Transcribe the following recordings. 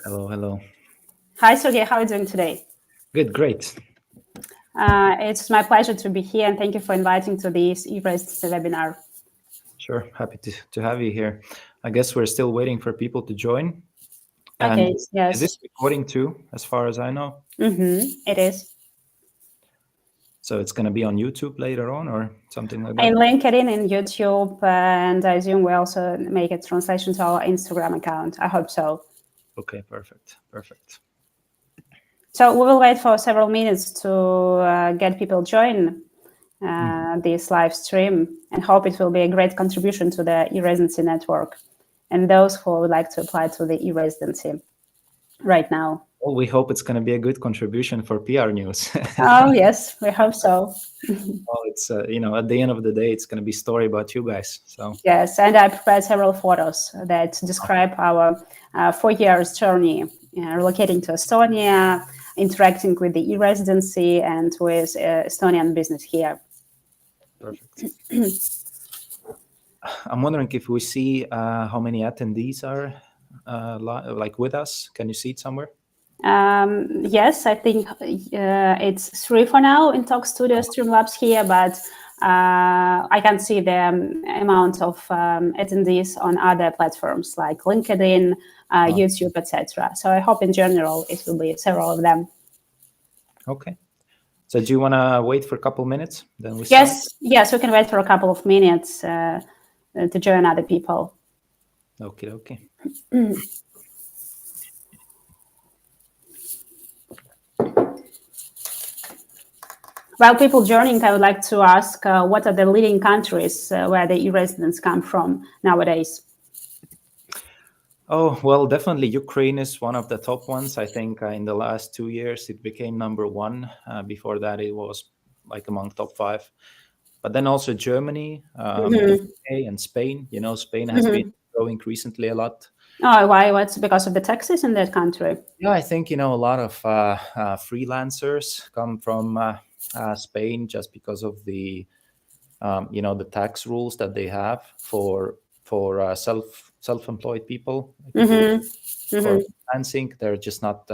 Hello, hello. Hi, Sergey. How are you doing today? Good, great. It's my pleasure to be here, and thank you for inviting to this E-Residency webinar. Sure, happy to have you here. I guess we're still waiting for people to join. And Okay, is this yes. recording too, as far as I know? It is. So it's going to be on YouTube later on or something like In that? LinkedIn, in YouTube, and I assume we also make a translation to our Instagram account. I hope so. Okay, perfect, perfect. So we will wait for several minutes to get people join this live stream, and hope it will be a great contribution to the e-residency network and those who would like to apply to the e-residency right now. Well, we hope it's going to be a good contribution for PR News. Oh, yes, we hope so. Well, it's, at the end of the day, it's going to be a story about you guys. So, Yes, and I prepared several photos that describe our 4 years journey, relocating to Estonia, interacting with the e-residency and with Estonian business here. perfect. I'm wondering if we see how many attendees are like with us. Can you see it somewhere? Yes, I think it's 3 for now in Talk Studio Streamlabs here, but I can see the amount of attendees on other platforms like LinkedIn, YouTube, etc. So I hope in general it will be several of them. Okay. So do you want to wait for a couple minutes? Then we start? Yes, we can wait for a couple of minutes to join other people. Okay, okay. While people joining, I would like to ask what are the leading countries where the e-residents come from nowadays? Oh, well, definitely Ukraine is one of the top ones. I think in the last 2 years it became number one. Before that it was like among top five. But then also Germany, UK and Spain. Spain has been growing recently a lot. Oh, why? What's because of the taxes in that country? Yeah, I think, a lot of freelancers come from Spain just because of the the tax rules that they have for self-employed people, like people for freelancing. They're just not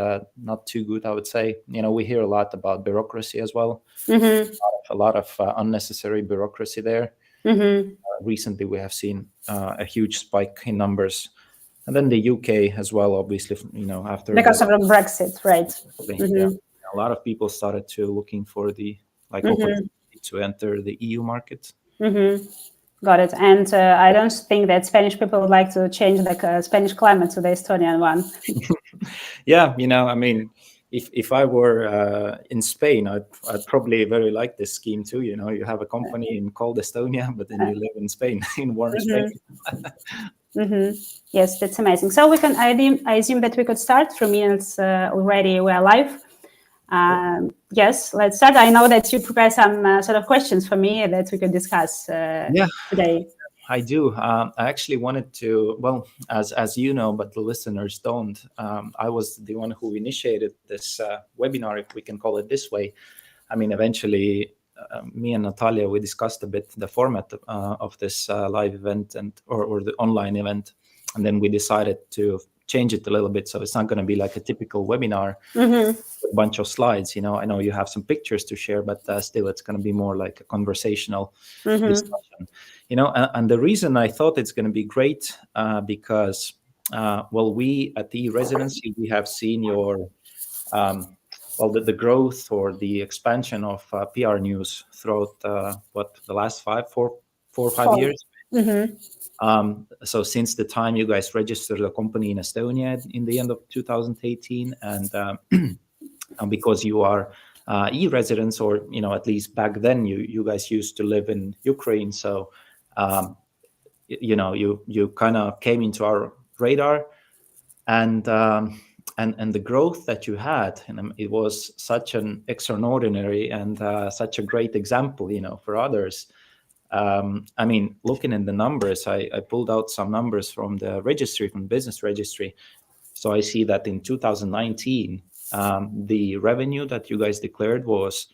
too good, I would say. We hear a lot about bureaucracy as well. A lot of unnecessary bureaucracy there. Recently, we have seen a huge spike in numbers, and then the UK as well. Obviously, after Because of the Brexit, right? yeah, a lot of people started to looking for the opportunity to enter the EU market. Got it. And I don't think that Spanish people would like to change the Spanish climate to the Estonian one. Yeah, I mean, if I were in Spain, I'd probably very like this scheme too. You have a company in called Estonia, but then you live in Spain, in warm Spain. Yes, that's amazing. So we can. I assume that we could start. 3 minutes already. We are live. Yes, let's start. I know that you prepare some sort of questions for me that we could discuss today. I do. I actually wanted to, well, as you know, but the listeners don't. I was the one who initiated this webinar, if we can call it this way. I mean, eventually, me and Natalia, we discussed a bit the format of this live event or the online event, and then we decided to change it a little bit, so it's not going to be like a typical webinar with a bunch of slides. I know you have some pictures to share, but still, it's going to be more like a conversational discussion. And the reason I thought it's going to be great because, well, we at the residency we have seen your the growth or the expansion of PR News throughout the last 4 or 5 years. So since the time you guys registered a company in Estonia in the end of 2018, and because you are e-residents, or at least back then you guys used to live in Ukraine, so you kind of came into our radar, and the growth that you had, and it was such an extraordinary and such a great example, for others. I mean, looking at the numbers, I pulled out some numbers from the registry, from business registry. So I see that in 2019, the revenue that you guys declared was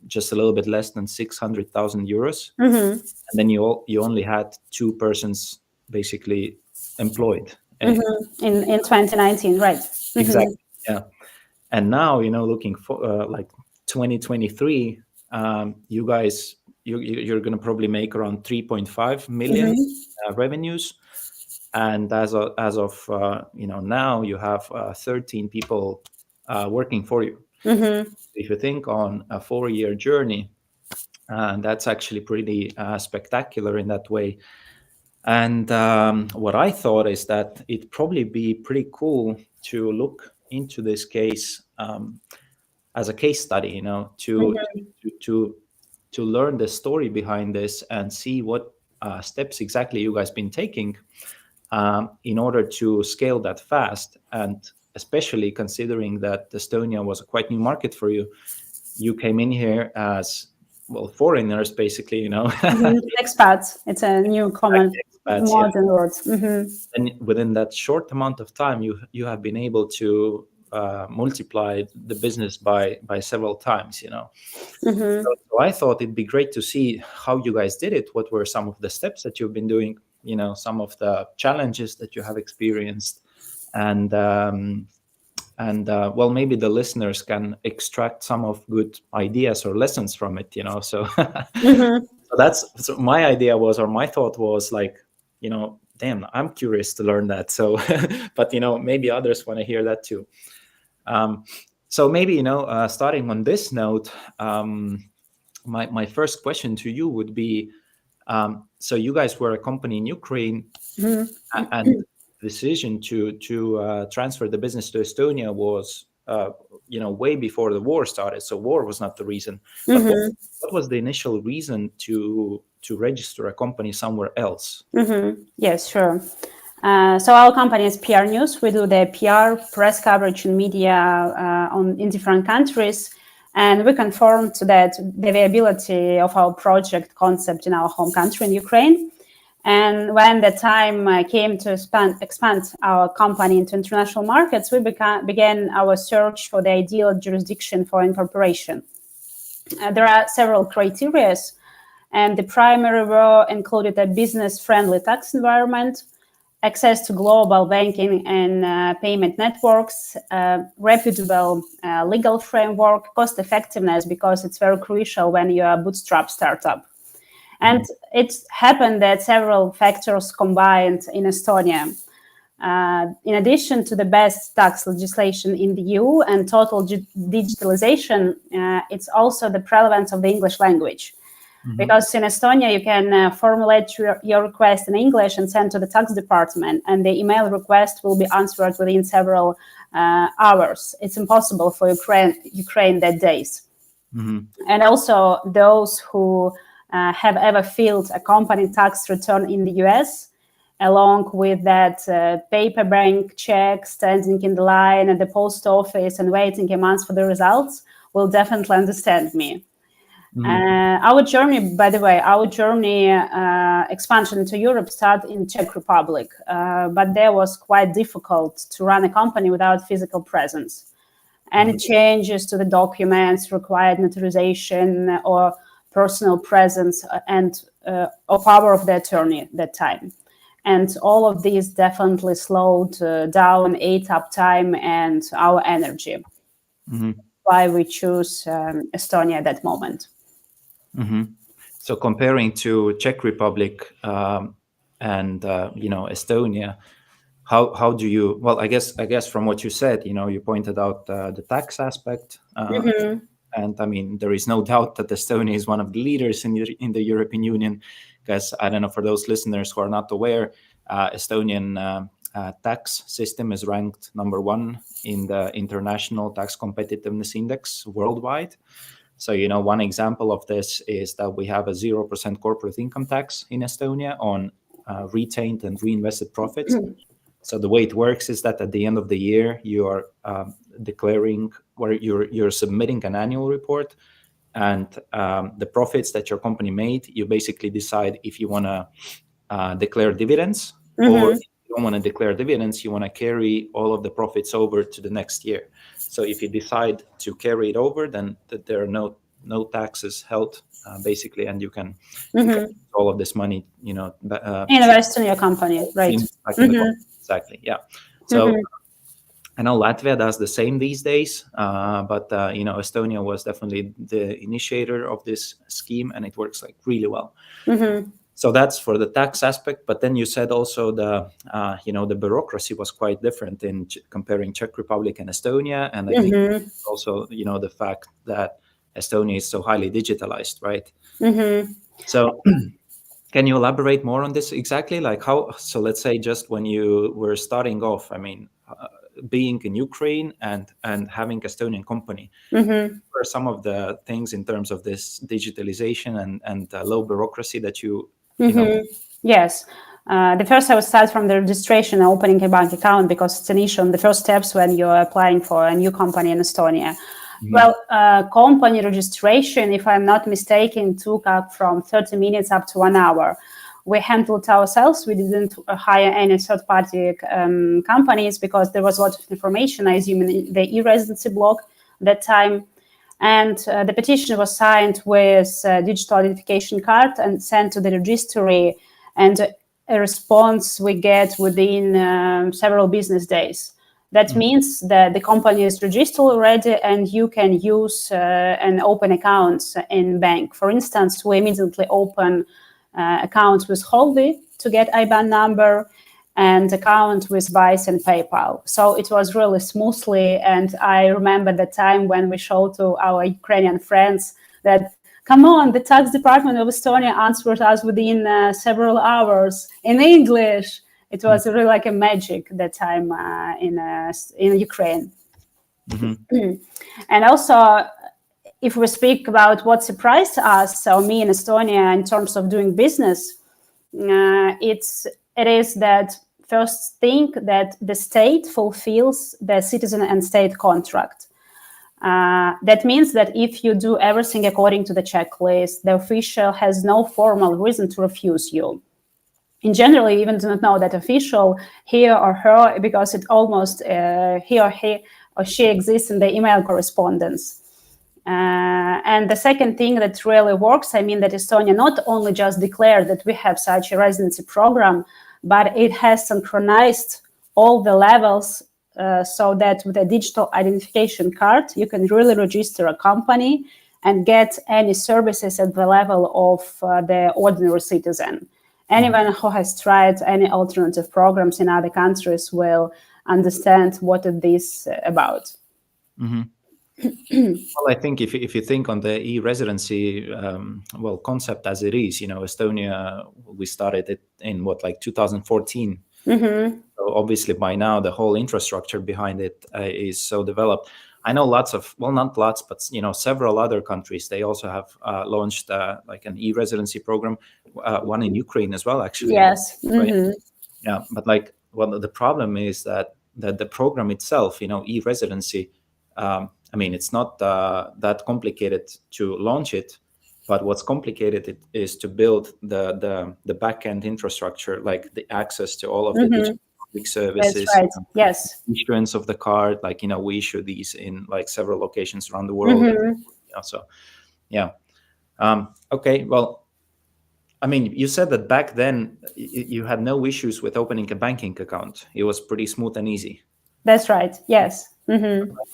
just a little bit less than 600,000 euros. And then you only had 2 persons basically employed In 2019, right? Exactly. Yeah. And now, looking for like 2023, you guys, you're going to probably make around 3.5 million revenues. And as of now, you have 13 people working for you. If you think on a 4-year journey, that's actually pretty spectacular in that way. And what I thought is that it'd probably be pretty cool to look into this case as a case study, to learn the story behind this and see what steps exactly you guys been taking in order to scale that fast. And especially considering that Estonia was a quite new market for you, you came in here as, well, foreigners, basically, Expats. It's a new common modern word. And within that short amount of time, you have been able to multiply the business by several times. So I thought it'd be great to see how you guys did it. What were some of the steps that you've been doing? Some of the challenges that you have experienced, and well, maybe the listeners can extract some of good ideas or lessons from it. So, so my idea was, or my thought was, like, damn, I'm curious to learn that. So, but maybe others want to hear that too. So maybe starting on this note, my first question to you would be, so you guys were a company in Ukraine, and the decision to transfer the business to Estonia was way before the war started. So war was not the reason. But what was the initial reason to register a company somewhere else? Yes, sure. So our company is PRNEWS. We do the PR, press coverage, and media in different countries, and we conform to that the viability of our project concept in our home country in Ukraine. And when the time came to expand our company into international markets, we began our search for the ideal jurisdiction for incorporation. There are several criteria, and the primary were included a business-friendly tax environment, access to global banking and payment networks, reputable legal framework, cost effectiveness, because it's very crucial when you're a bootstrap startup. And it happened that several factors combined in Estonia. In addition to the best tax legislation in the EU and total digitalization, it's also the prevalence of the English language. Because in Estonia, you can formulate your request in English and send to the tax department, and the email request will be answered within several hours. It's impossible for Ukraine that days. And also those who have ever filed a company tax return in the US, along with that paper bank check, standing in the line at the post office and waiting a month for the results, will definitely understand me. Our journey, by the way, expansion to Europe started in Czech Republic, but there was quite difficult to run a company without physical presence. Any changes to the documents required notarization or personal presence and or power of the attorney at that time. And all of these definitely slowed down, ate up time and our energy. Why we choose Estonia at that moment. So comparing to Czech Republic and Estonia, how do you? Well, I guess from what you said, you pointed out the tax aspect, and I mean there is no doubt that Estonia is one of the leaders in the European Union. Because I don't know, for those listeners who are not aware, Estonian tax system is ranked number 1 in the International Tax Competitiveness Index worldwide. So, one example of this is that we have a 0% corporate income tax in Estonia on retained and reinvested profits. So the way it works is that at the end of the year, you are declaring, where you're submitting an annual report, and the profits that your company made, you basically decide if you want to declare dividends, or if you don't want to declare dividends, you want to carry all of the profits over to the next year. So if you decide to carry it over, then there are no taxes held, basically, and you can use all of this money, invest in your company, right? Exactly. Yeah. So I know Latvia does the same these days, but Estonia was definitely the initiator of this scheme, and it works like really well. So that's for the tax aspect. But then you said also the bureaucracy was quite different in comparing Czech Republic and Estonia, and I think also the fact that Estonia is so highly digitalized, right? So can you elaborate more on this exactly? Like how? So let's say just when you were starting off, I mean, being in Ukraine and having Estonian company, what are some of the things in terms of this digitalization and low bureaucracy that you know? Yes. The first I would start from the registration and opening a bank account, because it's an issue on the first steps when you're applying for a new company in Estonia. Well, company registration, if I'm not mistaken, took up from 30 minutes up to 1 hour. We handled ourselves. We didn't hire any third-party companies, because there was a lot of information, I assume, in the E-Residency blog that time. And the petition was signed with a digital identification card and sent to the registry, and a response we get within several business days. That means that the company is registered already, and you can use and open accounts in bank. For instance, we immediately open accounts with Holby to get IBAN number, and account with Vice and PayPal. So it was really smoothly. And I remember the time when we showed to our Ukrainian friends that, come on, the tax department of Estonia answered us within several hours in English. It was really like a magic that time in Ukraine. And also, if we speak about what surprised us, so me in Estonia, in terms of doing business, it is that first thing that the state fulfills the citizen and state contract. That means that if you do everything according to the checklist, the official has no formal reason to refuse you. In general, you even do not know that official, he or her, because it almost he or she exists in the email correspondence. And the second thing that really works, I mean, that Estonia not only just declared that we have such a residency program, but it has synchronized all the levels so that with a digital identification card, you can really register a company and get any services at the level of the ordinary citizen. Anyone who has tried any alternative programs in other countries will understand what it is about. Well, I think if you think on the e-residency concept as it is, Estonia, we started it in 2014. So obviously by now the whole infrastructure behind it is so developed. I know lots of, well, not lots, but several other countries, they also have launched like an e-residency program. One in Ukraine as well, actually. Yes. Right? Yeah, but the problem is that the program itself, e-residency. I mean, it's not that complicated to launch it, but what's complicated is to build the back-end infrastructure, like the access to all of the digital public services. That's right. Yes. Issuance of the card, we issue these in several locations around the world. So, yeah. Okay. Well, I mean, you said that back then you had no issues with opening a banking account. It was pretty smooth and easy. That's right. Yes.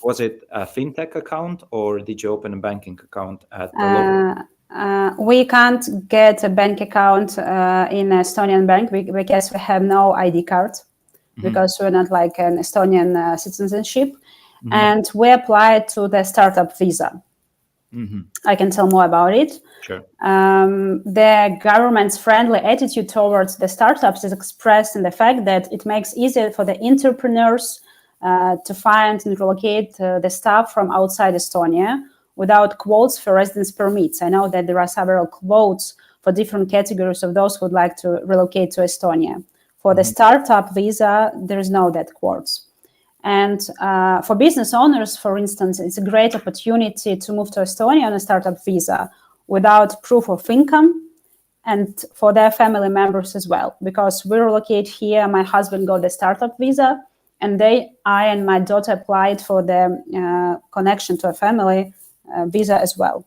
Was it a fintech account, or did you open a banking account at the local? We can't get a bank account in Estonian bank because we have no ID card, because we're not like an Estonian citizenship. And we applied to the startup visa. I can tell more about it. Sure. The government's friendly attitude towards the startups is expressed in the fact that it makes easier for the entrepreneurs to find and relocate the staff from outside Estonia without quotes for residence permits. I know that there are several quotes for different categories of those who would like to relocate to Estonia. For the startup visa, there is no that quotes. And for business owners, for instance, it's a great opportunity to move to Estonia on a startup visa without proof of income, and for their family members as well. Because we relocate here, my husband got the startup visa, and I and my daughter applied for the connection to a family visa as well.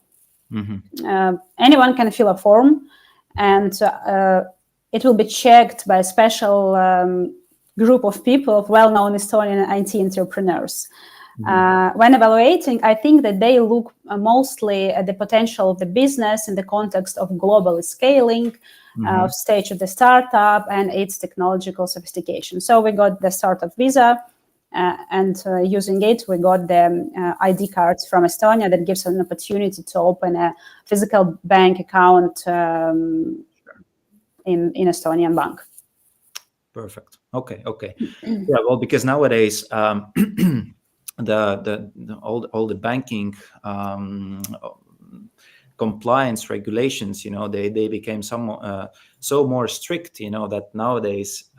Anyone can fill a form, and it will be checked by a special group of people, of well-known Estonian IT entrepreneurs. When evaluating, I think that they look mostly at the potential of the business in the context of global scaling, of stage of the startup, and its technological sophistication. So we got the startup visa, and using it, we got the ID cards from Estonia that gives us an opportunity to open a physical bank account in Estonian bank. Perfect. Okay. Yeah. Well, because nowadays all the banking compliance regulations, they became so more strict, that nowadays,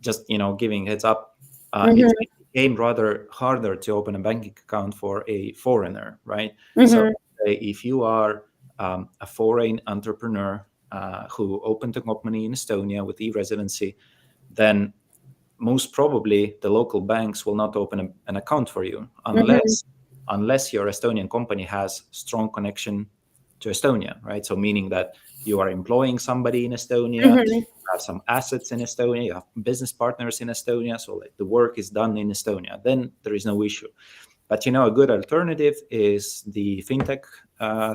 just giving heads up, it became rather harder to open a banking account for a foreigner, right? So if you are a foreign entrepreneur who opened a company in Estonia with e-residency, then most probably the local banks will not open an account for you unless your Estonian company has strong connection to Estonia, right? So meaning that you are employing somebody in Estonia, you have some assets in Estonia, you have business partners in Estonia, so like the work is done in Estonia, then there is no issue. But a good alternative is the fintech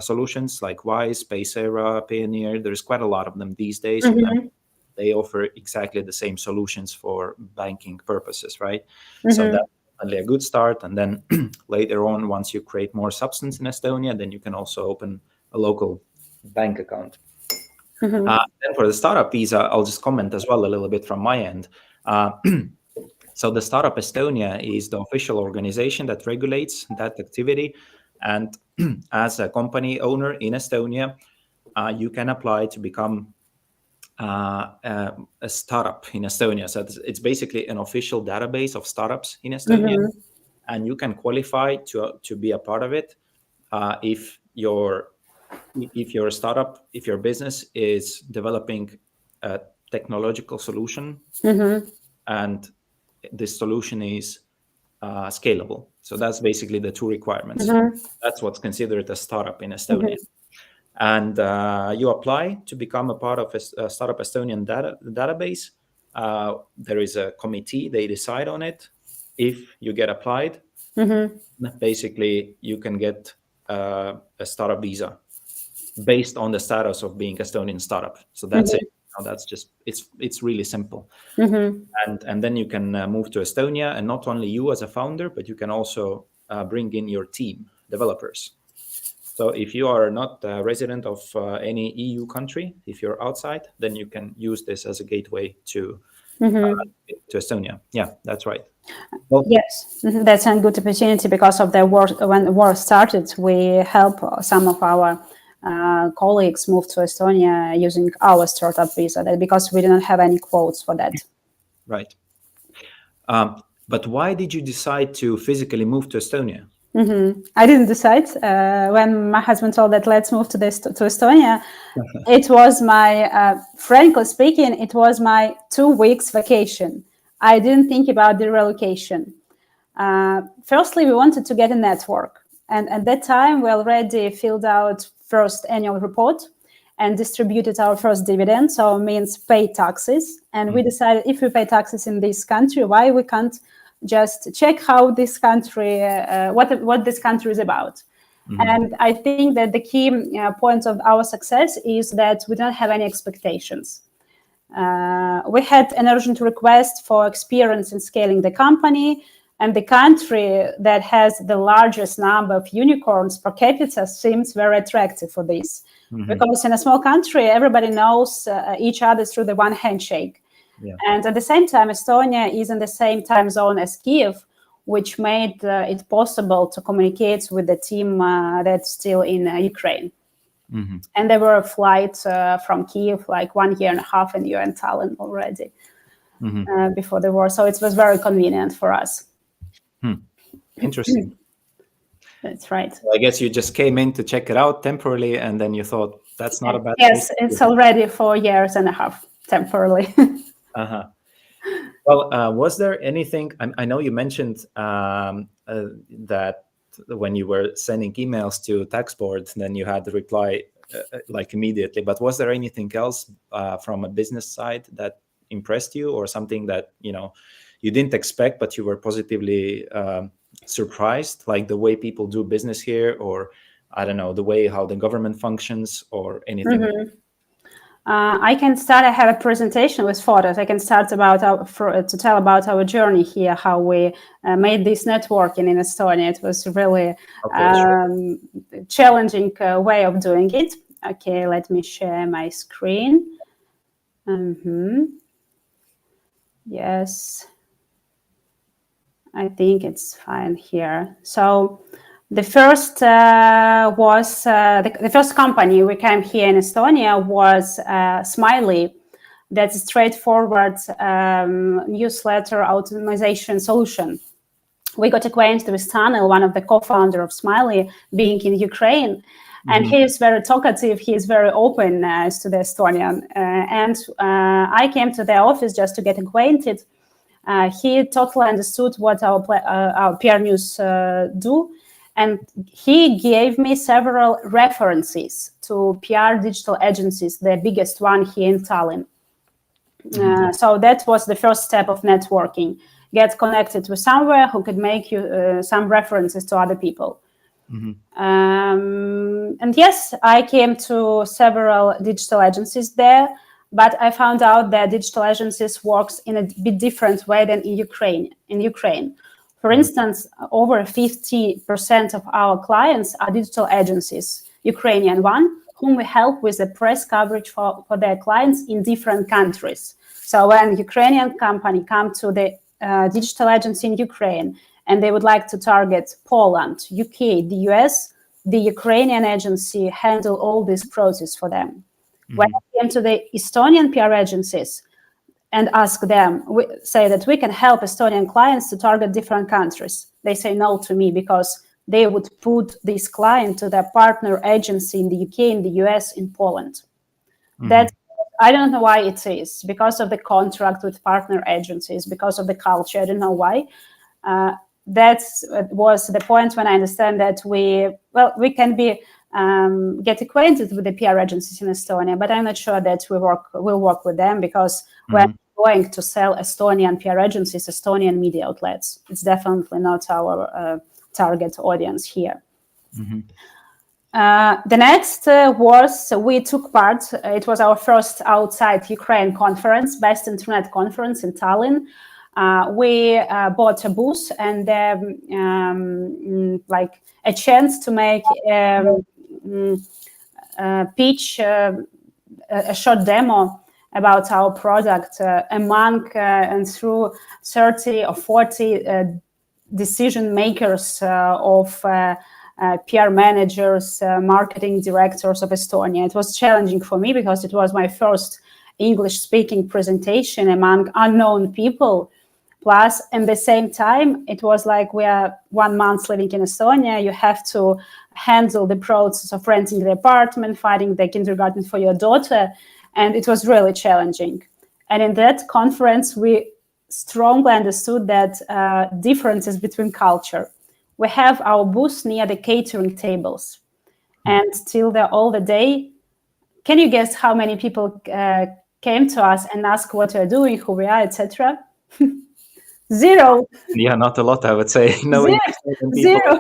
solutions like Wise, Paysera, Payoneer. There's quite a lot of them these days. And they offer exactly the same solutions for banking purposes, right? So that's only a good start. And then later on, once you create more substance in Estonia, then you can also open a local bank account. Then for the startup visa, I'll just comment as well a little bit from my end. So the Startup Estonia is the official organization that regulates that activity. And as a company owner in Estonia, you can apply to become a startup in Estonia. So it's basically an official database of startups in Estonia, and you can qualify to be a part of it if your startup, if your business is developing a technological solution, and this solution is scalable. So that's basically the two requirements. That's what's considered a startup in Estonia. And you apply to become a part of a Startup Estonian database. There is a committee, they decide on it. If you get applied, basically you can get a startup visa based on the status of being Estonian startup. So that's it. That's just, it's really simple. And then you can move to Estonia, and not only you as a founder, but you can also bring in your team, developers. So if you are not a resident of any EU country, if you're outside, then you can use this as a gateway to Estonia. Yeah, that's right. Well, yes, that's a good opportunity because of the war. When the war started, we help some of our colleagues move to Estonia using our startup visa, because we didn't have any quotes for that. Right. But why did you decide to physically move to Estonia? I didn't decide. When my husband told that let's move to Estonia, it was my, frankly speaking, it was my 2 weeks vacation. I didn't think about the relocation. Firstly, we wanted to get a network. And at that time, we already filled out first annual report and distributed our first dividend. So it means pay taxes. And we decided if we pay taxes in this country, why we can't just check how this country, what this country is about. And I think that the key point of our success is that we don't have any expectations. We had an urgent request for experience in scaling the company, and the country that has the largest number of unicorns per capita seems very attractive for this. Because in a small country, everybody knows each other through the one handshake. Yeah. And at the same time, Estonia is in the same time zone as Kiev, which made it possible to communicate with the team that's still in Ukraine. And there were flights from Kiev like 1.5 years, and you're in Tallinn already before the war. So it was very convenient for us. Interesting. That's right. So I guess you just came in to check it out temporarily, and then you thought that's not a bad thing. Yes, it's already 4.5 years temporarily. Well, was there anything, I know you mentioned that when you were sending emails to tax board, then you had the reply like immediately, but was there anything else from a business side that impressed you, or something that you didn't expect but you were positively surprised, like the way people do business here, or I don't know, the way how the government functions, or anything? I can start. I have a presentation with photos. I can start to tell about our journey here, how we made this networking in Estonia. It was really challenging way of doing it. Okay, let me share my screen. Yes, I think it's fine here. So the first was the first company we came here in Estonia was Smiley. That's a straightforward newsletter automation solution. We got acquainted with Tanel, one of the co-founder of Smiley, being in Ukraine. And he is very talkative. He is very open as to the Estonian. And I came to their office just to get acquainted. He totally understood what our PRNEWS do. And he gave me several references to PR digital agencies, the biggest one here in Tallinn. So that was the first step of networking. Get connected with somewhere who could make you some references to other people. And yes, I came to several digital agencies there, but I found out that digital agencies works in a bit different way than in Ukraine. For instance, over 50% of our clients are digital agencies, Ukrainian one, whom we help with the press coverage for their clients in different countries. So when Ukrainian company come to the digital agency in Ukraine and they would like to target Poland, UK, the US, the Ukrainian agency handle all this process for them. When I came to the Estonian PR agencies and ask them, we say that we can help Estonian clients to target different countries. They say no to me because they would put this client to their partner agency in the UK, in the US, in Poland. That I don't know why it is, because of the contract with partner agencies, because of the culture. I don't know why. That was the point when I understand that we can be get acquainted with the PR agencies in Estonia, but I'm not sure that we'll work with them, because we're going to sell Estonian PR agencies, Estonian media outlets. It's definitely not our target audience here. The next was we took part. It was our first outside Ukraine conference, best internet conference in Tallinn. We bought a booth and like a chance to make pitch a short demo about our product among and through 30 or 40 decision makers of PR managers, marketing directors of Estonia. It was challenging for me because it was my first English-speaking presentation among unknown people. Plus, at the same time, it was like we are 1 month living in Estonia. You have to handle the process of renting the apartment, finding the kindergarten for your daughter, and it was really challenging. And in that conference, we strongly understood that differences between culture. We have our booth near the catering tables, and till all the day, can you guess how many people came to us and asked what we're doing, who we are, etc.? Zero. Yeah, not a lot, I would say. No, zero.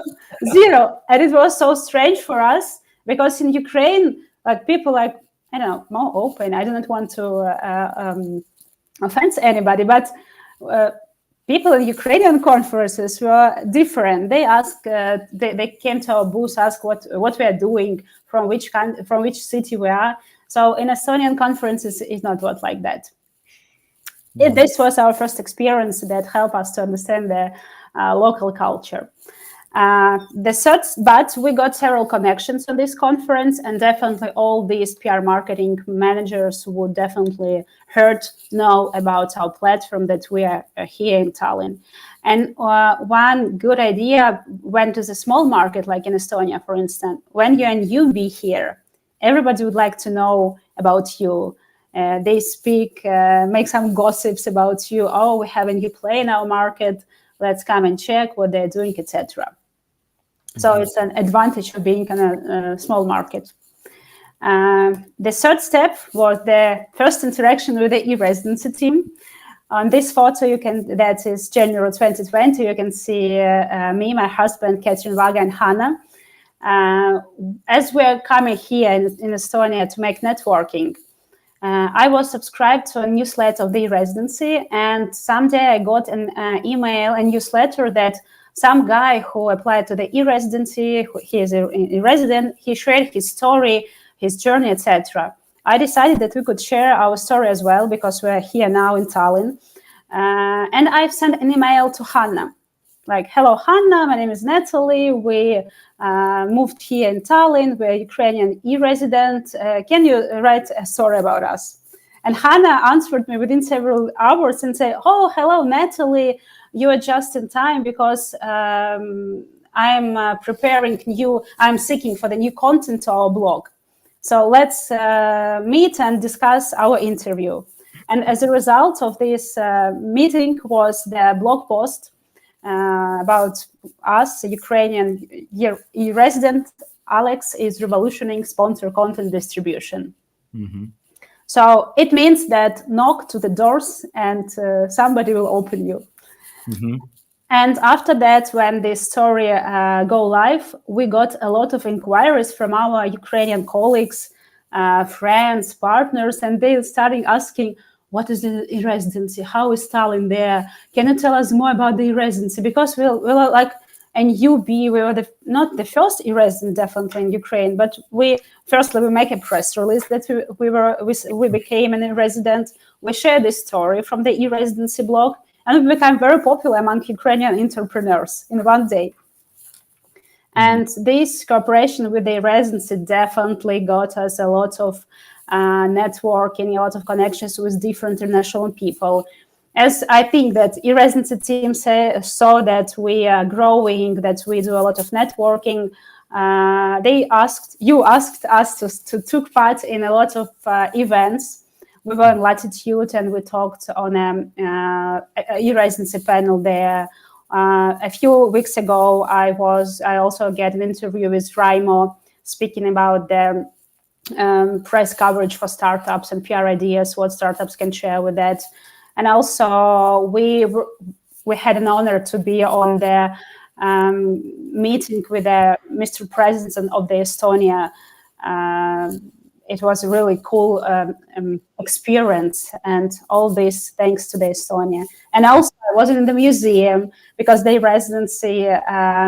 And it was so strange for us because in Ukraine, like people like, I don't know, more open. I do not want to offend anybody, but people in Ukrainian conferences were different. They asked, they came to our booth, asked what we are doing, from which city we are. So in Estonian conferences, it's not what like that. This was our first experience that helped us to understand the local culture. But we got several connections on this conference, and definitely all these PR marketing managers would definitely know about our platform that we are here in Tallinn. And one good idea went to the small market, like in Estonia, for instance. When you're a newbie here, everybody would like to know about you. They speak, make some gossips about you. Oh, we have a new play in our market. Let's come and check what they're doing, etc. So it's an advantage of being in a small market. The third step was the first interaction with the E-Residency team. On this photo, that is January 2020, you can see me, my husband, Catherine Vaga, and Hannah. As we're coming here in Estonia to make networking, I was subscribed to a newsletter of the E-Residency, and someday I got an email, a newsletter that some guy who applied to the E-Residency, he is a resident, he shared his story, his journey, etc. I decided that we could share our story as well because we're here now in Tallinn. And I've sent an email to Hannah, like, hello, Hannah, my name is Natalie. We moved here in Tallinn. We're Ukrainian e-resident. Can you write a story about us? And Hannah answered me within several hours and said, oh, hello, Natalie. You are just in time because I'm seeking for the new content to our blog. So let's meet and discuss our interview. And as a result of this meeting was the blog post about us, Ukrainian e-resident. Alex is revolutioning sponsor content distribution. Mm-hmm. So it means that knock to the doors and somebody will open you. Mm-hmm. And after that, when this story go live, we got a lot of inquiries from our Ukrainian colleagues, friends, partners, and they started asking, what is the e-residency? How is Tallinn there? Can you tell us more about the e-residency? Because we were like an UB, we were not the first e-resident definitely in Ukraine, but we make a press release that we became an e-resident. We share this story from the e-residency blog, and we became very popular among Ukrainian entrepreneurs in one day. Mm-hmm. And this cooperation with the e-residency definitely got us a lot of networking, a lot of connections with different international people. As I think that e-residency team saw that we are growing, that we do a lot of networking, you asked us to take part in a lot of events. We were in Latitude and we talked on a e-residency panel there. A few weeks ago, I also get an interview with Raimo speaking about the press coverage for startups and PR ideas, what startups can share with that. And also we had an honor to be on the meeting with the Mr. President of the Estonia. It was a really cool experience, and all this thanks to the Estonia. And also I was in the museum because the residency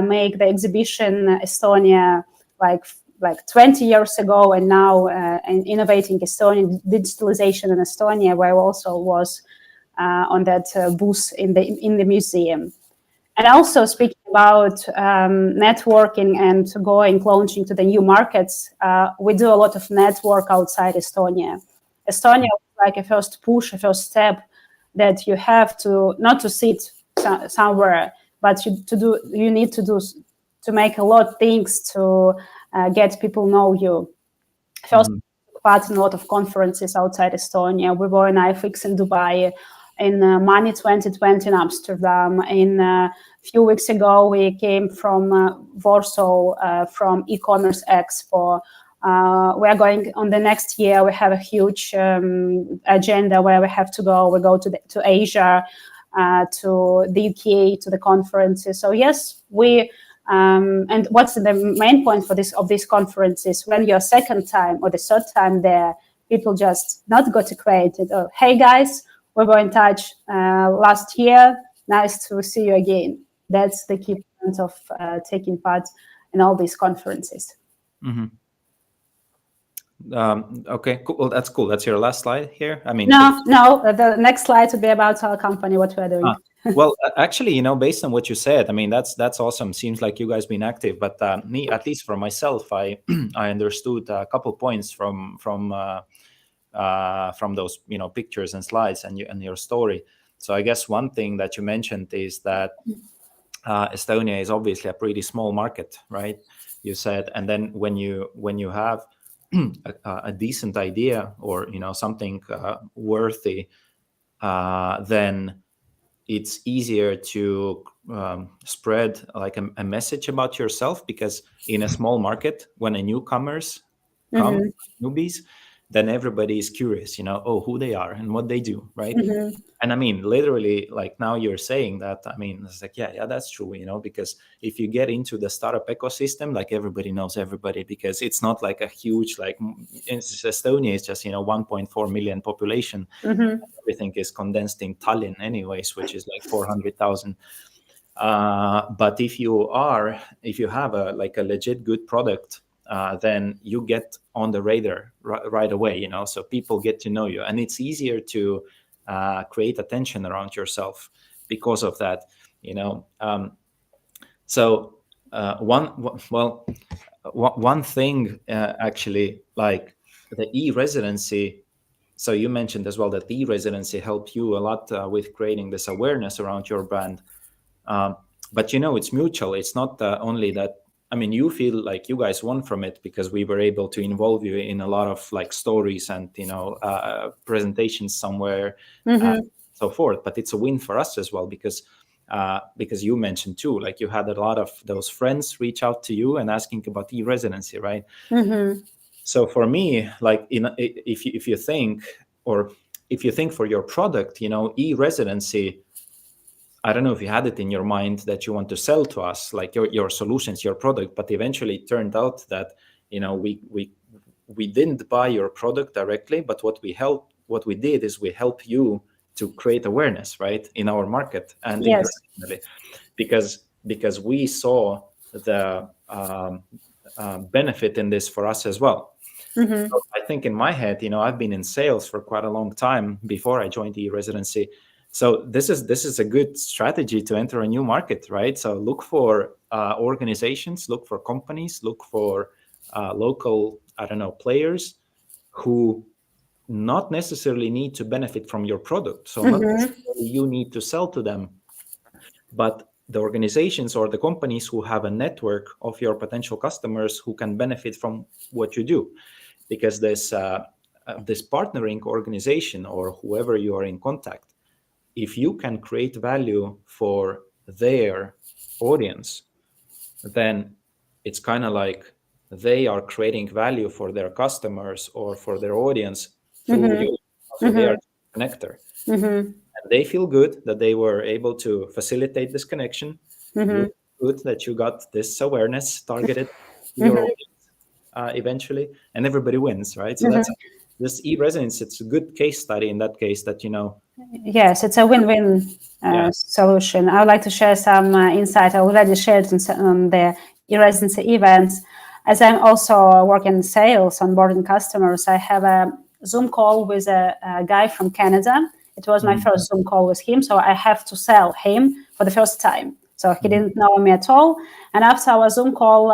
make the exhibition Estonia like 20 years ago, and now innovating Estonian digitalization in Estonia, where I also was on that booth in the museum. And also speaking about networking and launching to the new markets, we do a lot of network outside Estonia. Estonia was like a first push, a first step that you have to, not to sit somewhere, but you need to make a lot of things to get people know you. First, part in a lot of conferences outside Estonia. We were in IFX in Dubai, in Money 2020 in Amsterdam. A few weeks ago, we came from Warsaw from e-commerce expo. We are going on the next year. We have a huge agenda where we have to go. We go to Asia, to the UK, to the conferences. So yes, and what's the main point of these conferences? When you're second time or the third time there, people just not got acquainted. Or, hey guys, we were in touch last year. Nice to see you again. That's the key point of taking part in all these conferences. Mm-hmm. Okay, cool. Well, that's cool. That's your last slide here. I mean, no. The next slide would be about our company, what we're doing. Well, actually, based on what you said, I mean, that's awesome. Seems like you guys been active, but me, at least for myself, I understood a couple points from those pictures and slides and your story. So I guess one thing that you mentioned is that Estonia is obviously a pretty small market, right? You said, and then when you have a decent idea or something worthy, then it's easier to spread like a message about yourself, because in a small market, when a newcomers come, newbies, then everybody is curious, oh, who they are and what they do, right? And I mean, literally, like now you're saying that, I mean, it's like, yeah, that's true, because if you get into the startup ecosystem, like everybody knows everybody, because it's not like a huge, like Estonia is just, 1.4 million population. Everything is condensed in Tallinn anyways, which is like 400,000. But if you have a legit good product, then you get on the radar right away, so people get to know you, and it's easier to create attention around yourself because of that, so one thing, actually, like the e-residency. So you mentioned as well that the e-residency helped you a lot with creating this awareness around your brand. But it's mutual. It's not only that. I mean, you feel like you guys won from it because we were able to involve you in a lot of like stories and presentations somewhere, so forth. But it's a win for us as well because you mentioned too, like you had a lot of those friends reach out to you and asking about e-residency, right? So for me, like if you think for your product, e-residency, I don't know if you had it in your mind that you want to sell to us, like your solutions, your product, but eventually it turned out that, we didn't buy your product directly, but what we did is we help you to create awareness, right, in our market and internationally, because we saw the benefit in this for us as well. So I think in my head, I've been in sales for quite a long time before I joined e-residency. So this is a good strategy to enter a new market, right? So look for organizations, look for companies, look for local, players who not necessarily need to benefit from your product. So not necessarily you need to sell to them, but the organizations or the companies who have a network of your potential customers who can benefit from what you do. Because this partnering organization or whoever you are in contact, if you can create value for their audience, then it's kind of like they are creating value for their customers or for their audience through you. So they are a connector. And they feel good that they were able to facilitate this connection. You feel good that you got this awareness targeted to your audience eventually, and everybody wins, right? So that's this e-residence. It's a good case study in that case that Yes, it's a win-win solution. I would like to share some insight. I already shared on the e-residency events. As I'm also working in sales, onboarding customers, I have a Zoom call with a guy from Canada. It was my first Zoom call with him, so I have to sell him for the first time. So he didn't know me at all. And after our Zoom call,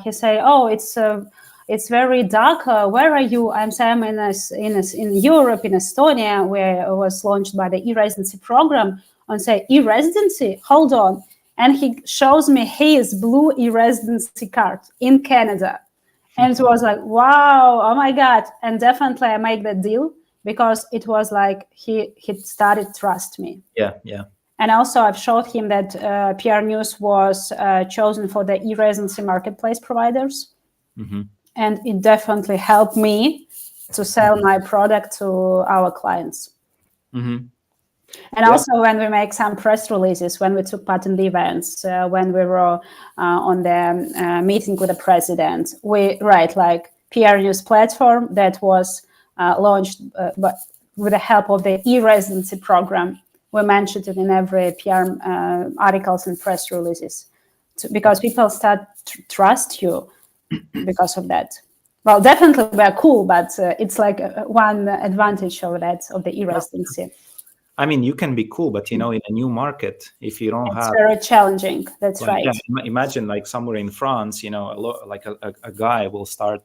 he said, "Oh, it's very dark. Where are you?" I'm saying in Europe, in Estonia, where it was launched by the e-residency program. And say, e-residency? Hold on. And he shows me his blue e-residency card in Canada. And it was like, wow, oh my God. And definitely I make that deal because it was like he started to trust me. Yeah. And also I've showed him that PRNEWS was chosen for the e-residency marketplace providers. And it definitely helped me to sell my product to our clients. And also when we make some press releases, when we took part in the events, when we were on the meeting with the president, we write like PRNEWS platform that was launched but with the help of the e-residency program. We mentioned it in every PR articles and press releases because people start to trust you because of that. Well, definitely we're cool, but it's like one advantage of that, of the e-residency. I mean, you can be cool, but in a new market, if you don't have, it's very challenging. That's right. Yeah, imagine like somewhere in France, like a guy will start,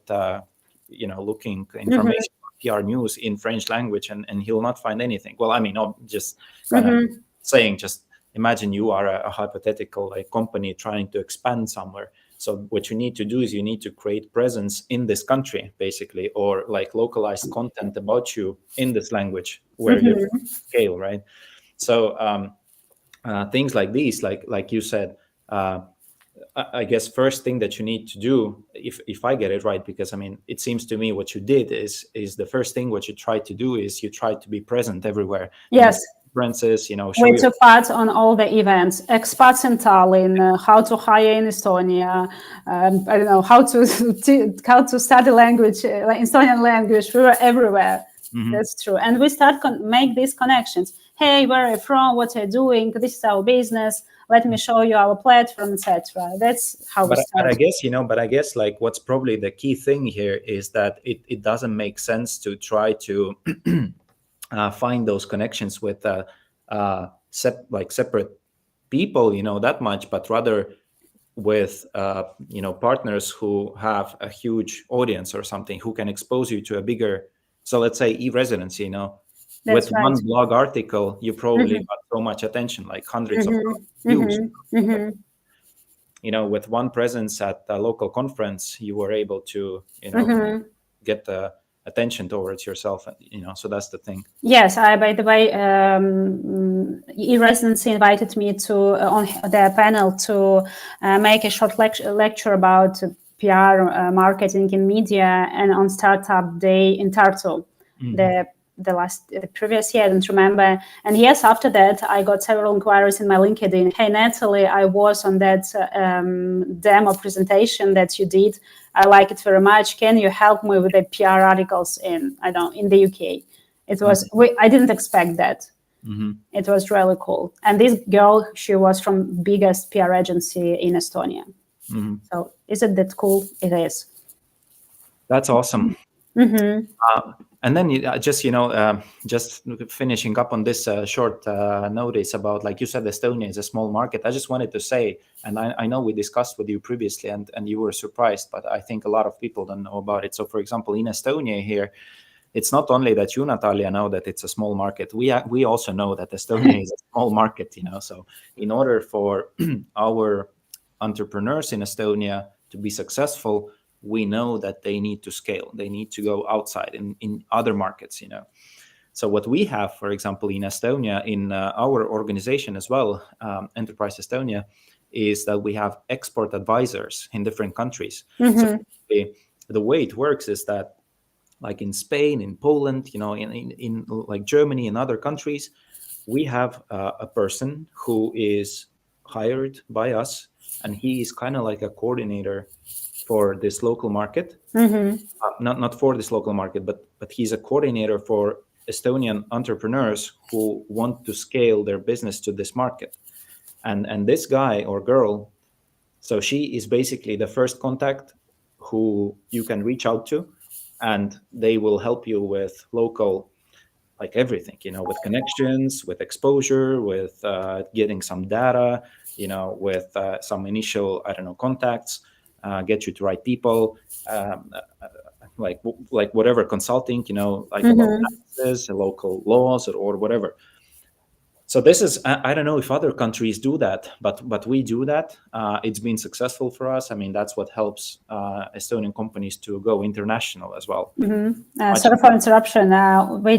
looking information on PRNEWS in French language, and he'll not find anything. Well, I mean, just kind of saying, just imagine you are a hypothetical company trying to expand somewhere. So what you need to do is you need to create presence in this country, basically, or like localized content about you in this language where you scale, right? So things like these, like you said, I guess first thing that you need to do, if I get it right, because I mean, it seems to me what you did is the first thing what you try to do is you try to be present everywhere. Yes. Conferences, show We your. took part on all the events, expats in Tallinn, how to hire in Estonia, I don't know, how to study language, like Estonian language. We were everywhere. That's true. And we start make these connections. Hey, where are you from? What are you doing? This is our business. Let me show you our platform, etc. That's how we start. But I guess like what's probably the key thing here is that it doesn't make sense to try to find those connections with separate people, that much, but rather with partners who have a huge audience or something, who can expose you to a bigger. So let's say e-residency, That's with right. one blog article, you probably got so much attention, like hundreds of views. With one presence at a local conference, you were able to, get the attention towards yourself. So that's the thing. Yes, by the way, E-Residency invited me to on their panel to make a short lecture about PR marketing in media and on Startup Day in Tartu. The previous year, I don't remember. And yes, after that, I got several inquiries in my LinkedIn. Hey, Natalie, I was on that demo presentation that you did. I like it very much. Can you help me with the PR articles in the UK? It was, I didn't expect that. It was really cool. And this girl, she was from biggest PR agency in Estonia. So isn't that cool? It is. That's awesome. And then just finishing up on this short notice about, like you said, Estonia is a small market. I just wanted to say, and I know we discussed with you previously and you were surprised, but I think a lot of people don't know about it. So for example, in Estonia here, it's not only that you, Natalia, know that it's a small market. We also know that Estonia is a small market, So in order for our entrepreneurs in Estonia to be successful, we know that they need to scale. They need to go outside in other markets, So what we have, for example, in Estonia, in our organization as well, Enterprise Estonia, is that we have export advisors in different countries. So the way it works is that, like in Spain, in Poland, in like Germany and other countries, we have a person who is hired by us, and he is kind of like a coordinator for this local market. Not for this local market, but he's a coordinator for Estonian entrepreneurs who want to scale their business to this market. And this guy or girl, so she is basically the first contact who you can reach out to, and they will help you with local, like everything, with connections, with exposure, with getting some data, with some initial, contacts, get you to right people, like whatever consulting, like about taxes, local laws, or whatever. So this is, I don't know if other countries do that, but we do that. It's been successful for us. I mean, that's what helps Estonian companies to go international as well. Sorry for interruption. We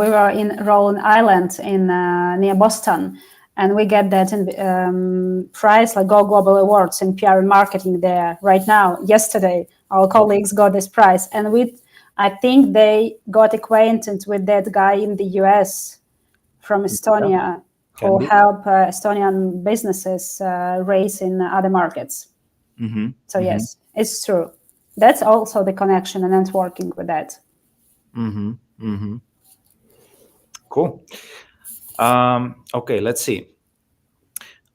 were in Rhode Island near Boston, and we get that prize, like Go Global Awards in PR and marketing there right now. Yesterday, our colleagues got this prize, and I think they got acquainted with that guy in the US from Estonia who help Estonian businesses raise in other markets. So yes, it's true. That's also the connection and networking with that. Cool. Okay, let's see.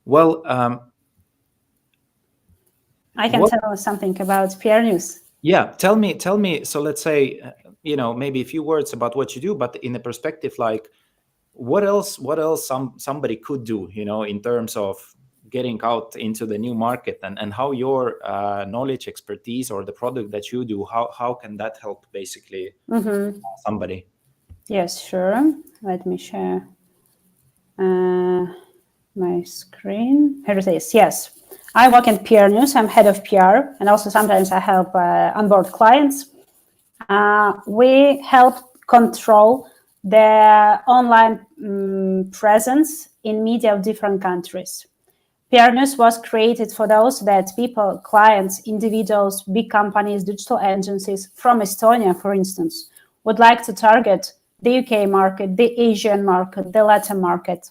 Well, I can tell you something about PRNEWS. Yeah, tell me. So let's say, maybe a few words about what you do, but in a perspective, like what else somebody could do, in terms of getting out into the new market, and how your knowledge, expertise, or the product that you do, how can that help basically somebody? Yes, sure. Let me share my screen. Here it is. Yes, I work in PRNEWS. I'm head of PR, and also sometimes I help onboard clients. We help control the online presence in media of different countries. PRNEWS was created for those that people, clients, individuals, big companies, digital agencies from Estonia, for instance, would like to target the UK market, the Asian market, the Latin market.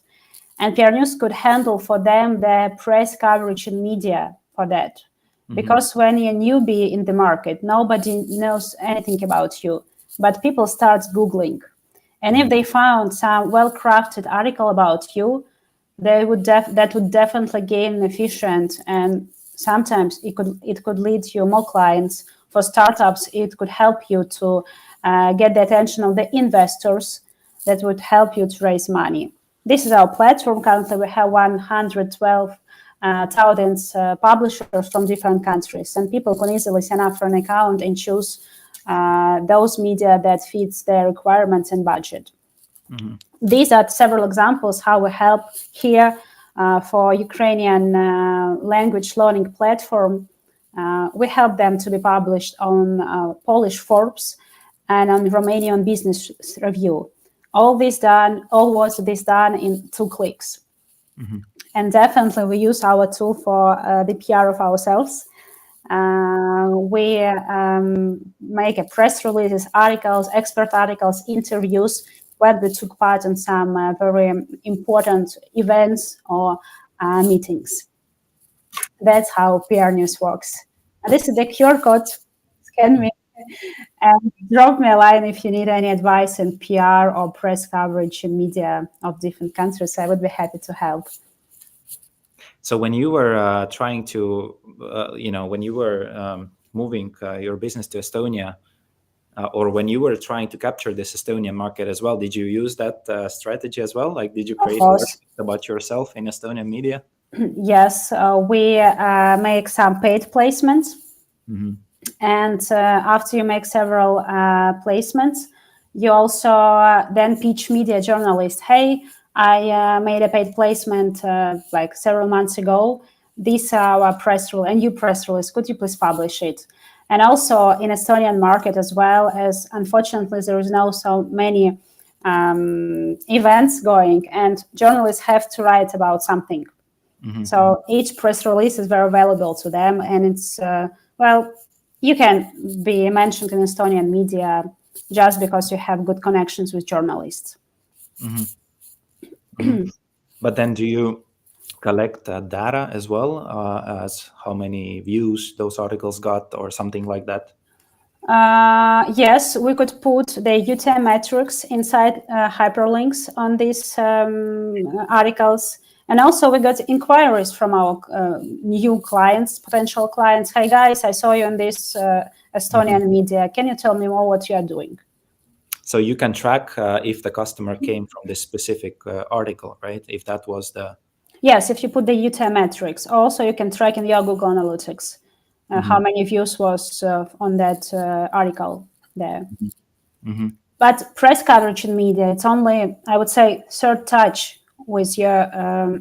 And PRNEWS could handle for them the press coverage and media for that. Because when you're a newbie in the market, nobody knows anything about you, but people start Googling. And if they found some well-crafted article about you, that would definitely gain efficient, and sometimes it could lead to more clients. For startups, it could help you to get the attention of the investors that would help you to raise money. This is our platform. Currently, we have 112,000 publishers from different countries, and people can easily sign up for an account and choose those media that fits their requirements and budget. These are several examples how we help here for Ukrainian language learning platform. We help them to be published on Polish Forbes and on Romanian Business Review. All was this done in 2 clicks. And definitely we use our tool for the PR of ourselves. We make a press releases, articles, expert articles, interviews, where we took part in some very important events or meetings. That's how PRNEWS works. And this is the QR code. Scan me and drop me a line if you need any advice in PR or press coverage in media of different countries. I would be happy to help. So when you were trying to, when you were moving your business to Estonia, or when you were trying to capture this Estonian market as well, did you use that strategy as well? Like, did you create about yourself in Estonian media? Yes, we make some paid placements. And after you make several placements, you also then pitch media journalists, hey, I made a paid placement like several months ago. This is our press release, a new press release. Could you please publish it? And also in Estonian market as well, as unfortunately there is now so many events going, and journalists have to write about something. So each press release is very valuable to them, and it's you can be mentioned in Estonian media just because you have good connections with journalists. But then do you collect data as well as how many views those articles got or something like that? Yes, we could put the UTM metrics inside hyperlinks on these articles. And also we got inquiries from our new clients, potential clients. Hey guys, I saw you in this Estonian media. Can you tell me more what you are doing? So you can track if the customer came from this specific article, right? If that was the... Yes, if you put the UTM metrics. Also, you can track in your Google Analytics how many views was on that article there. But press coverage in media, it's only, I would say, third touch with your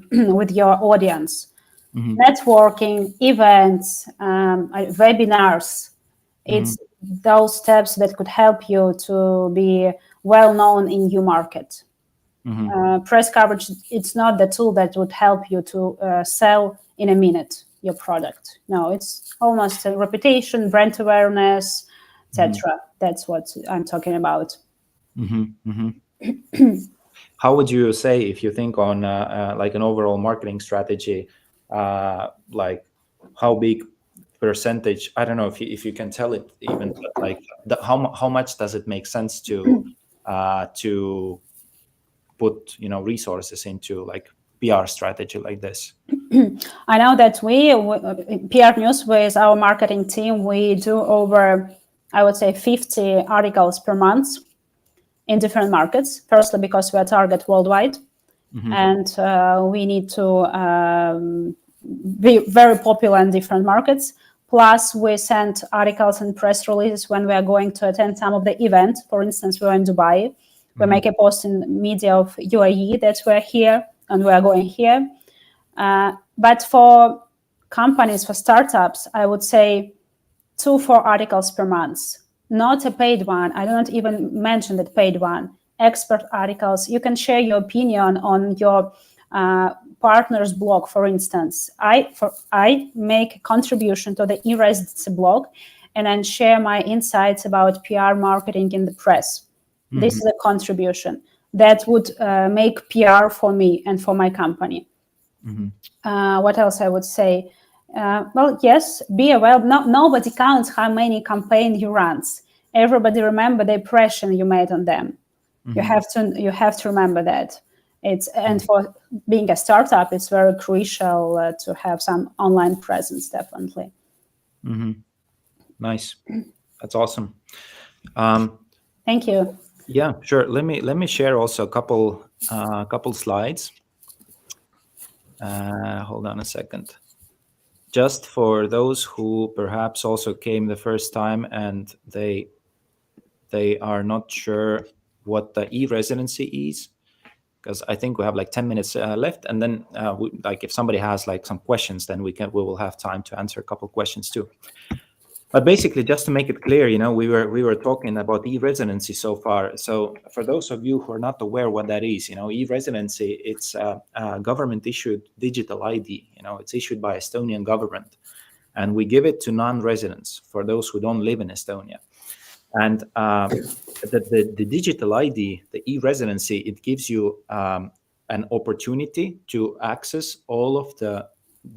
audience. Networking, events, webinars, it's those steps that could help you to be well known in your market. Press coverage, it's not the tool that would help you to sell in a minute your product. No, it's almost a reputation, brand awareness, etc. That's what I'm talking about. How would you say, if you think on like an overall marketing strategy, like how big percentage, I don't know if you can tell it even, but like how much does it make sense to put resources into like PR strategy like this? I know that we PRNEWS with our marketing team, we do over, I would say, 50 articles per month in different markets. Firstly, because we are target worldwide, and we need to be very popular in different markets. Plus, we send articles and press releases when we are going to attend some of the events. For instance, we are in Dubai. We make a post in media of UAE that we're here and we are going here. But for companies, for startups, I would say 2-4 articles per month. Not a paid one. I don't even mention that paid one. Expert articles. You can share your opinion on your partners blog, for instance, I make a contribution to the E-Residency blog and then share my insights about PR marketing in the press. This is a contribution that would make PR for me and for my company. What else I would say? Well, yes, be aware. Nobody counts how many campaigns you run. Everybody remember the impression you made on them. You have to remember that. And for being a startup, it's very crucial to have some online presence, definitely. Nice, that's awesome. Thank you. Yeah, sure. Let me share also a couple slides. Hold on a second. Just for those who perhaps also came the first time and they are not sure what the e-residency is, because I think we have like 10 minutes left, and then like if somebody has like some questions, then we will have time to answer a couple questions too. But basically, just to make it clear, we were talking about e-residency so far. So for those of you who are not aware what that is, e-residency, it's a government-issued digital ID. It's issued by Estonian government, and we give it to non-residents for those who don't live in Estonia. And the digital ID, the e-residency, it gives you an opportunity to access all of the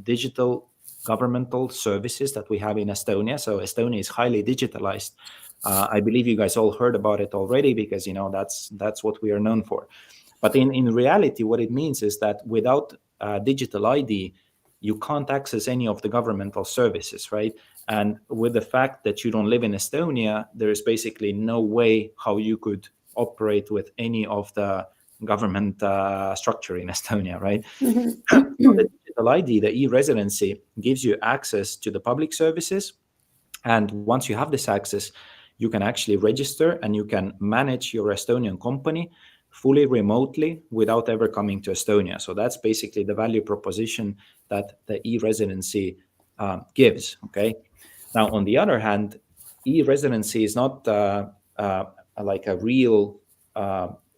digital governmental services that we have in Estonia. So Estonia is highly digitalized. I believe you guys all heard about it already because that's what we are known for. But in reality, what it means is that without digital ID, you can't access any of the governmental services, right? And with the fact that you don't live in Estonia, there is basically no way how you could operate with any of the government structure in Estonia, right? The digital ID, the e-residency, gives you access to the public services. And once you have this access, you can actually register and you can manage your Estonian company fully remotely without ever coming to Estonia. So that's basically the value proposition that the e-residency gives, okay? Now, on the other hand, e-residency is not like a real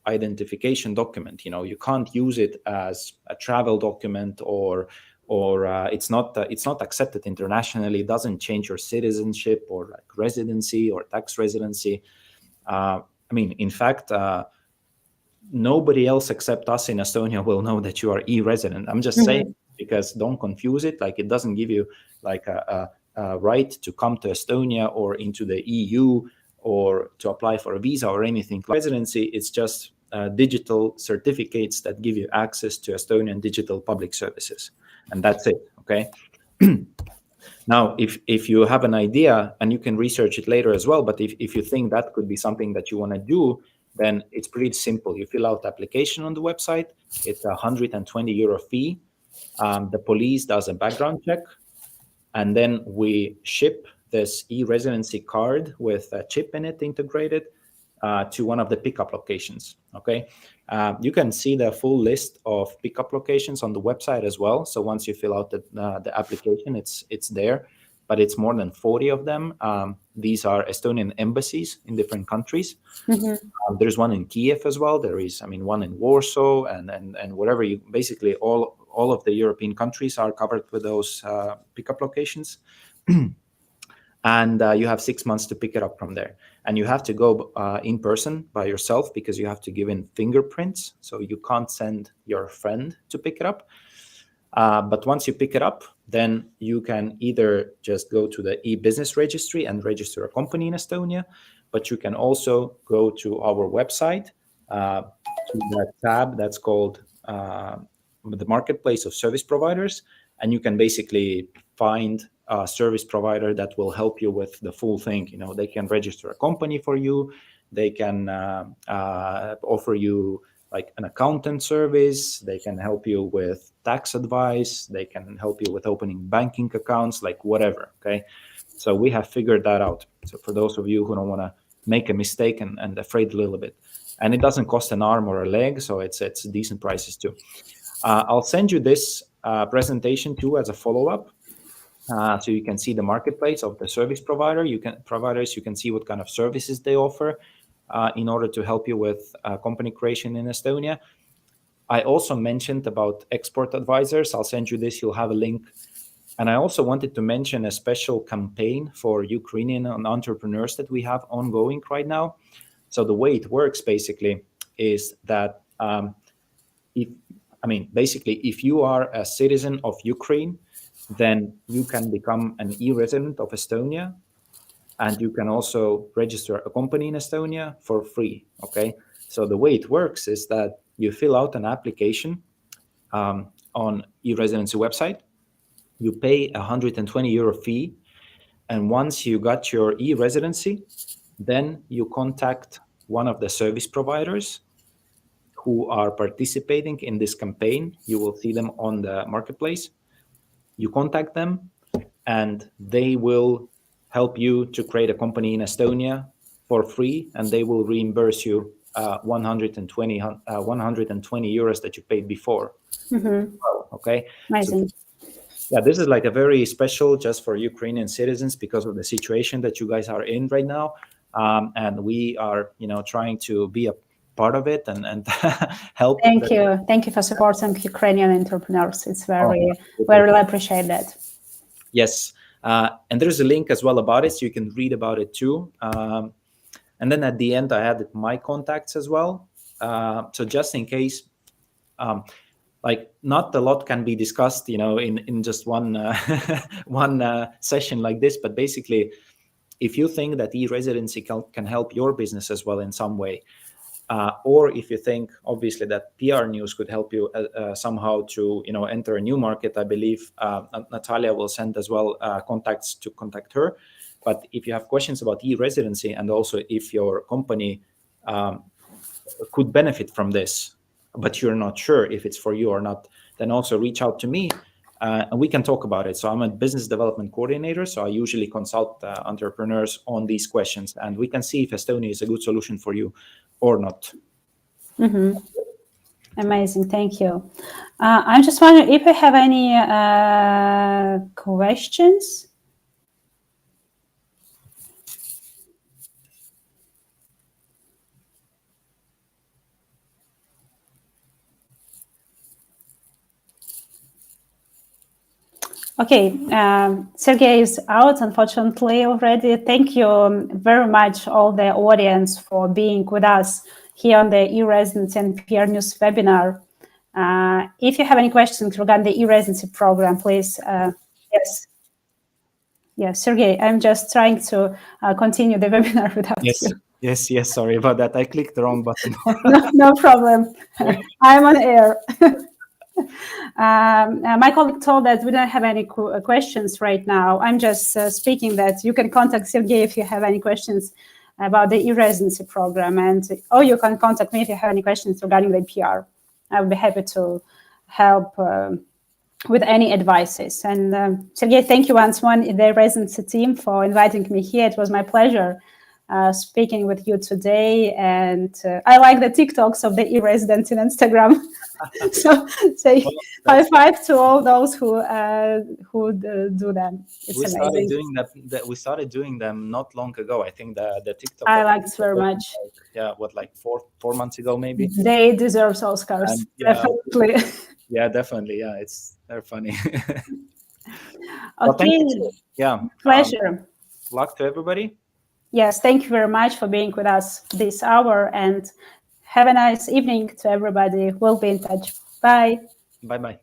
identification document. You can't use it as a travel document or it's not accepted internationally. It doesn't change your citizenship or like residency or tax residency. In fact, nobody else except us in Estonia will know that you are e-resident. I'm just saying because don't confuse it. Like it doesn't give you like a right to come to Estonia or into the EU or to apply for a visa or anything. Residency, it's just digital certificates that give you access to Estonian digital public services. And that's it, okay? Now, if you have an idea, and you can research it later as well, but if you think that could be something that you want to do, then it's pretty simple. You fill out the application on the website. It's a €120 fee. The police does a background check, and then we ship this e-residency card with a chip in it integrated to one of the pickup locations, okay? You can see the full list of pickup locations on the website as well. So once you fill out the application, it's there, but it's more than 40 of them. These are Estonian embassies in different countries. There's one in Kiev as well. There is, one in Warsaw and whatever. Basically all of the European countries are covered with those pickup locations. And you have 6 months to pick it up from there. And you have to go in person by yourself because you have to give in fingerprints. So you can't send your friend to pick it up. But once you pick it up, then you can either just go to the e-business registry and register a company in Estonia, but you can also go to our website, to that tab that's called the Marketplace of Service Providers, and you can basically find a service provider that will help you with the full thing. They can register a company for you. They can offer you like an accountant service. They can help you with tax advice. They can help you with opening banking accounts, like whatever, okay? So we have figured that out. So for those of you who don't want to make a mistake and afraid a little bit. And it doesn't cost an arm or a leg, so it's decent prices too. I'll send you this presentation too as a follow-up. So you can see the marketplace of the service provider. You can see what kind of services they offer in order to help you with company creation in Estonia. I also mentioned about export advisors. I'll send you this. You'll have a link. And I also wanted to mention a special campaign for Ukrainian entrepreneurs that we have ongoing right now. So the way it works basically is that if you are a citizen of Ukraine, then you can become an e-resident of Estonia, and you can also register a company in Estonia for free. Okay, so the way it works is that you fill out an application on E-Residency website. You pay €120 fee, and once you got your e-residency, then you contact one of the service providers who are participating in this campaign. You will see them on the marketplace. You contact them, and they will help you to create a company in Estonia for free, and they will reimburse you 120 euros that you paid before. Okay. Amazing. Yeah, this is like a very special just for Ukrainian citizens because of the situation that you guys are in right now, and we are, trying to be a part of it and help. Thank you for supporting Ukrainian entrepreneurs. It's we really appreciate that. Yes, and there's a link as well about it, so you can read about it too. And then at the end, I added my contacts as well. So just in case, like not a lot can be discussed, in just one session like this. But basically, if you think that e-residency can help your business as well in some way, or if you think obviously that PRNEWS could help you somehow to enter a new market, I believe Natalia will send as well contacts to contact her. But if you have questions about e-residency, and also if your company could benefit from this, but you're not sure if it's for you or not, then also reach out to me and we can talk about it. So I'm a business development coordinator, so I usually consult entrepreneurs on these questions, and we can see if Estonia is a good solution for you or not. Amazing, thank you. I'm just wondering if you have any questions. Okay, Sergey is out, unfortunately, already. Thank you very much, all the audience, for being with us here on the e-residency and PRNEWS webinar. If you have any questions regarding the e-residency program, please, yes. Yes, Sergey, I'm just trying to continue the webinar without you. Yes, sorry about that. I clicked the wrong button. No problem. I'm on air. My colleague told that we don't have any questions right now. I'm just speaking that you can contact Sergey if you have any questions about the e-residency program, or you can contact me if you have any questions regarding the PR. I would be happy to help with any advices. And Sergey, thank you once more, the residency team, for inviting me here. It was my pleasure speaking with you today, and I like the TikToks of the e-residents in Instagram. So say high five to all those who do them. It's amazing. We started doing them not long ago. I think the TikTok. I liked very much. Like 4 months ago, maybe. They deserve Oscars, definitely. Yeah, definitely. Yeah, they're funny. Okay. Pleasure. Luck to everybody. Yes, thank you very much for being with us this hour, and have a nice evening to everybody. We'll be in touch. Bye. Bye-bye.